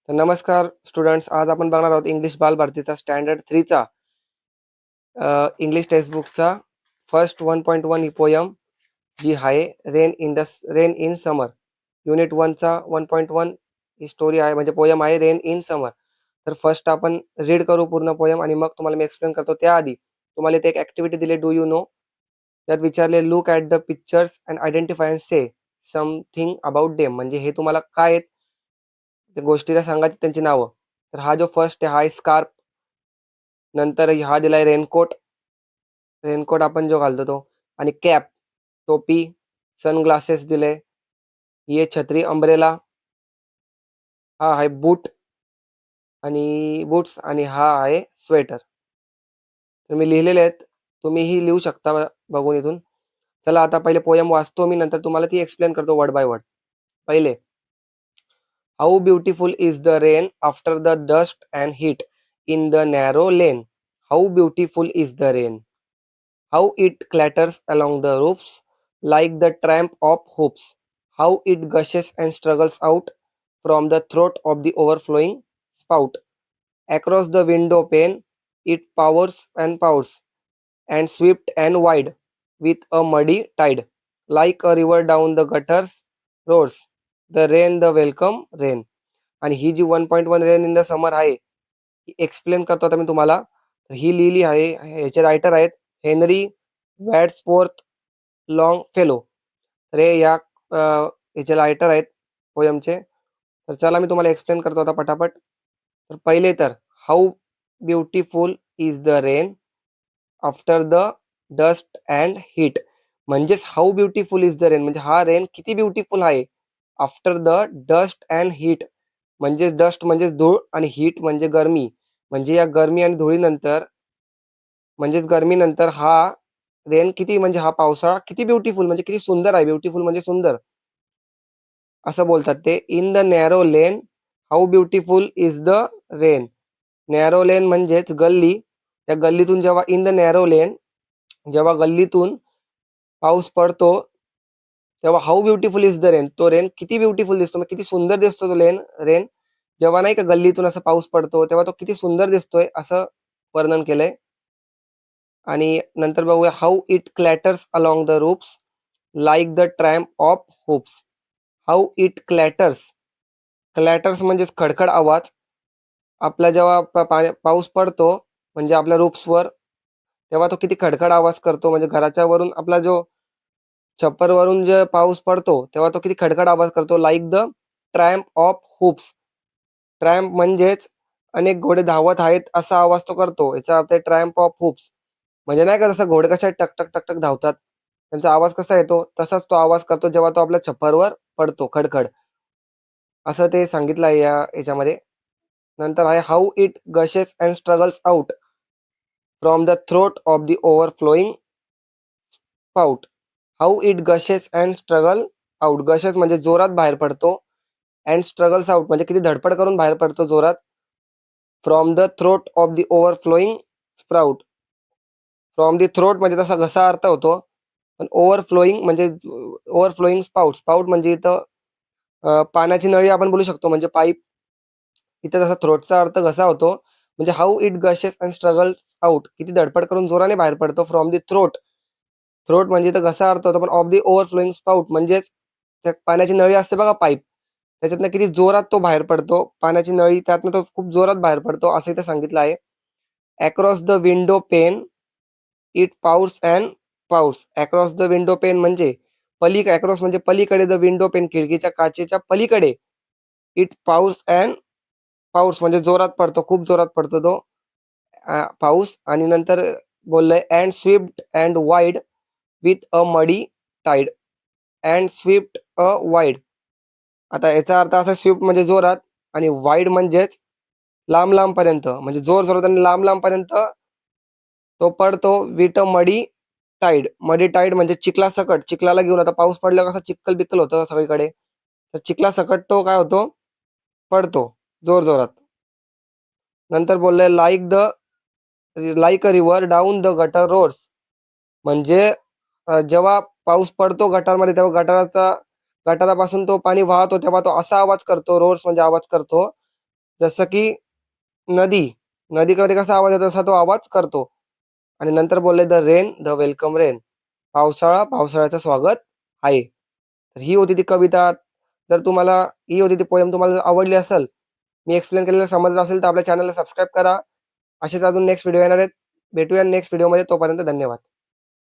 तर नमस्कार स्टुडंट्स, आज आपण बघणार आहोत इंग्लिश बालभारतीचा स्टँडर्ड 3 चा इंग्लिश टेक्स्टबुकचा फर्स्ट 1.1 ही पोयम जी आहे रेन इन समर. युनिट 1 चा 1.1 ही स्टोरी आहे, म्हणजे पोयम आहे रेन इन समर. तर फर्स्ट आपण रीड करू पूर्ण पोयम आणि मग तुम्हाला मी एक्सप्लेन करतो. त्याआधी तुम्हाला इथे एक ऍक्टिव्हिटी दिली, डू यू नो. त्यात विचारले look at the pictures and identify and say something about them. म्हणजे हे तुम्हाला काय आहेत त्या गोष्टीला सांगायची त्यांची नावं. तर हा जो फर्स्ट आहे हा आहे स्कार्फ. नंतर हा दिलाय रेनकोट. रेनकोट आपण जो घालतो तो. आणि कॅप, टोपी, सनग्लासेस दिले. ही आहे छत्री, अम्ब्रेला. हा आहे बूट आणि बूट्स. आणि हा आहे स्वेटर. तर मी लिहिलेले आहेत, तुम्हीही लिहू शकता बघून इथून. चला आता पहिले पोयम वाचतो मी, नंतर तुम्हाला ती एक्सप्लेन करतो वर्ड बाय वर्ड. पहिले, how beautiful is the rain after the dust and heat in the narrow lane. How beautiful is the rain. How it clatters along the roofs like the tramp of hoops. How it gushes and struggles out from the throat of the overflowing spout. Across the window pane it pours and pours, and swift and wide, with a muddy tide. Like a river down the gutters roars, the rain, the welcome rain. आणि ही जी 1.1 rain in the समर आहे, ही explain करतो आता मी तुम्हाला. ही लिहिली आहे, याचे writer आहेत Henry वॅड्सवर्थ Longfellow. तर हे याचे रायटर आहेत पोयमचे. तर चला मी तुम्हाला एक्सप्लेन करतो आता पटापट. तर पहिले तर, how beautiful is the rain after the dust and heat. म्हणजेच how beautiful is the rain म्हणजे हा रेन किती ब्युटिफुल आहे. After the dust and heat म्हणजे डस्ट म्हणजे धूळ आणि हीट म्हणजे गरमी. म्हणजे या गरमी आणि धुळीनंतर म्हणजेच गरमीनंतर हा रेन किती, म्हणजे हा पावसाळा किती ब्युटिफुल म्हणजे किती सुंदर आहे. ब्युटिफुल म्हणजे सुंदर असं बोलतात ते. In the narrow lane how beautiful is the rain. Narrow lane म्हणजेच गल्ली. त्या गल्लीतून जेव्हा इन द नॅरो लेन, जेव्हा गल्लीतून पाऊस पडतो तेव्हा how beautiful is the rain. तो रेन किती ब्युटिफुल दिसतो, म्हणजे किती सुंदर दिसतो तो रेन. जेव्हा नाही का गल्लीतून असं पाऊस पडतो तेव्हा तो किती सुंदर दिसतोय असं वर्णन केलंय. आणि नंतर बघूया, how it clatters along the roofs like the tramp of hoofs. How it clatters. Clatters म्हणजेच खडखड आवाज. आपला जेव्हा पाऊस पडतो म्हणजे आपल्या रूप्सवर, तेव्हा तो किती खडखड आवाज करतो. म्हणजे घराच्या वरून आपला जो छप्पर वरून जे पाऊस पडतो तेव्हा तो किती खडखड आवाज करतो. Like the tramp of hoops. Tramp म्हणजेच अनेक घोडे धावत आहेत असा आवाज तो करतो. याचा अर्थ आहे ट्रॅम्प ऑफ हुप्स. म्हणजे नाही का जसं घोडे कशा टक टक टक टक धावतात, त्यांचा आवाज कसा येतो तसाच तो आवाज करतो जेव्हा तो आपल्या छप्परवर पडतो, खडखड असं ते सांगितलं आहे याच्यामध्ये. नंतर आहे, how it gushes and struggles out from the throat of the overflowing spout. How it gushes and struggle out. Gushes म्हणजे जोरात बाहेर पडतो, अँड स्ट्रगल्स आउट म्हणजे किती धडपड करून बाहेर पडतो जोरात. From the throat of the overflowing sprout. From the throat म्हणजे तसा घसा अर्थ होतो, पण ओव्हरफ्लोईंग म्हणजे ओव्हरफ्लोईंग स्पाउट. स्पाउट म्हणजे इथं पाण्याची नळी आपण बोलू शकतो, म्हणजे पाईप. इथं तसा थ्रोटचा अर्थ घसा होतो. म्हणजे how it gushes and struggles out, किती धडपड करून जोराने बाहेर पडतो. From the throat. थ्रोट म्हणजे इथं घसा अर्थ होतो, पण ऑफ दी ओव्हरफ्लोईंग स्पाउट म्हणजेच त्या पाण्याची नळी असते बघा, पाईप, त्याच्यातनं किती जोरात तो बाहेर पडतो. पाण्याची नळी त्यातनं तो खूप जोरात बाहेर पडतो असं इथं सांगितलं आहे. Across the window pane it pours and pours. Across the window pane म्हणजे अक्रॉस म्हणजे पलीकडे, द विंडो पेन खिडकीच्या काचेच्या पलीकडे. इट पाऊर्स अँड पाऊस म्हणजे जोरात पडतो, खूप जोरात पडतो तो पाऊस. आणि नंतर बोललंय and swift and wide with a muddy tide. And swift a wide. आता याचा अर्थ असा, स्विफ्ट म्हणजे जोरात आणि वाईड म्हणजेच लांब लांब पर्यंत, म्हणजे जोर जोरात आणि लांब लांब पर्यंत तो पडतो. With a muddy tied. मडी टाईड म्हणजे चिखला सकट. चिखलाला घेऊन, आता पाऊस पडला कसा चिखल बिक्कल होतं सगळीकडे, तर चिखला सकट तो काय होतो, पडतो जोर जोरात. नंतर बोललंय like a river down the gutter roads. म्हणजे जेव्हा पाऊस पडतो गटारमध्ये तेव्हा गटारापासून तो पाणी वाहतो तेव्हा तो असा आवाज करतो. रोड्स म्हणजे आवाज करतो. जसं की नदी, नदीमध्ये कसा आवाज येतो तसा तो आवाज करतो. आणि नंतर बोलले the rain, the welcome rain. पावसाळा, पावसाळ्याचं स्वागत आहे. तर ही होती ती कविता. जर तुम्हाला ही होती ती पोएम तुम्हाला जर आवडली असेल, मी एक्सप्लेन केलेलं समजलं असेल तर आपल्या चॅनलला सबस्क्राईब करा. असेच अजून नेक्स्ट व्हिडिओ येणार आहेत. भेटूया नेक्स्ट व्हिडिओमध्ये. तोपर्यंत धन्यवाद.